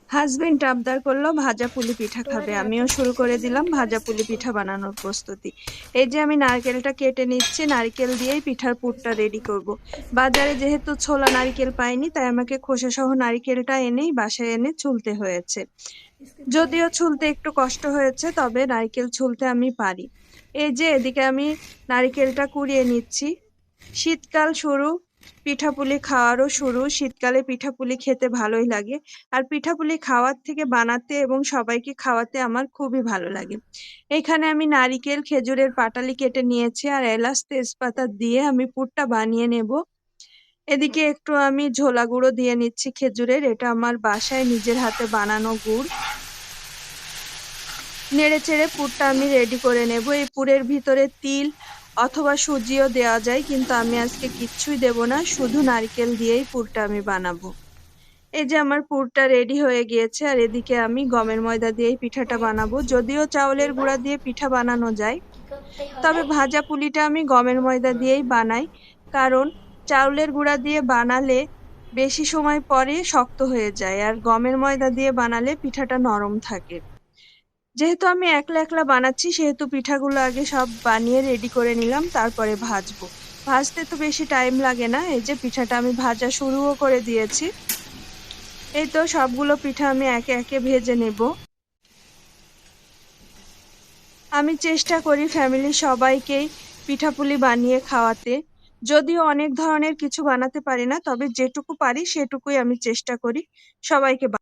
Husband আবদার করলো ভাজা পুলি পিঠা খাবে, আমিও শুরু করে দিলাম ভাজা পুলি পিঠা বানানোর প্রস্তুতি। এই যে আমি নারকেলটা কেটে নিচ্ছি, নারকেল দিয়েই পিঠার পুরটা রেডি করব। বাজারে যেহেতু ছোলা নারকেল পাইনি, তাই আমাকে খোসা সহ নারকেলটা এনেই বাসায় এনে ছুলতে হয়েছে। যদিও ছুলতে একটু কষ্ট হয়েছে, তবে নারকেল ছুলতে আমি পারি। এই যে এদিকে আমি নারকেলটা কুড়িয়ে নিচ্ছি। শীতকাল শুরু, পিঠাপুলি খাওয়ারও শুরু। শীতকালে পিঠাপুলি খেতে ভালোই লাগে। আর পিঠাপুলি খাওয়ার থেকে বানাতে এবং সবাইকে খাওয়াতে আমার খুবই ভালো লাগে। এখানে আমি নারিকেল, খেজুরের পাটালি কেটে নিয়েছি, আর এলাচ তেজপাতা দিয়ে আমি পুরটা বানিয়ে নেব। এদিকে একটু আমি ঝোলা গুঁড়ো দিয়ে নিচ্ছি খেজুরের, এটা আমার বাসায় নিজের হাতে বানানো গুড়। নেড়ে চেড়ে পুরটা আমি রেডি করে নেব। এই পুরের ভিতরে তিল অথবা সুজিও দেওয়া যায়, কিন্তু আমি আজকে কিচ্ছুই দেব না, শুধু নারকেল দিয়েই পুরটা আমি বানাবো। এই যে আমার পুরটা রেডি হয়ে গিয়েছে, আর এদিকে আমি গমের ময়দা দিয়েই পিঠাটা বানাবো। যদিও চাউলের গুঁড়া দিয়ে পিঠা বানানো যায়, তবে ভাজা পুলিটা আমি গমের ময়দা দিয়েই বানাই, কারণ চাউলের গুঁড়া দিয়ে বানালে বেশি সময় পরে শক্ত হয়ে যায়, আর গমের ময়দা দিয়ে বানালে পিঠাটা নরম থাকে। যেহেতু আমি একলা একলা বানাচ্ছি, সেহেতু পিঠাগুলো আগে সব বানিয়ে রেডি করে নিলাম, তারপরে ভাজবো। ভাজতে তো বেশি টাইম লাগে না। এই যে পিঠাটা আমি ভাজা শুরুও করে দিয়েছি। এই তো সবগুলো পিঠা আমি একে একে ভেজে নেব। আমি চেষ্টা করি ফ্যামিলির সবাইকেই পিঠাপুলি বানিয়ে খাওয়াতে। যদিও অনেক ধরনের কিছু বানাতে পারি না, তবে যেটুকু পারি সেটুকুই আমি চেষ্টা করি সবাইকে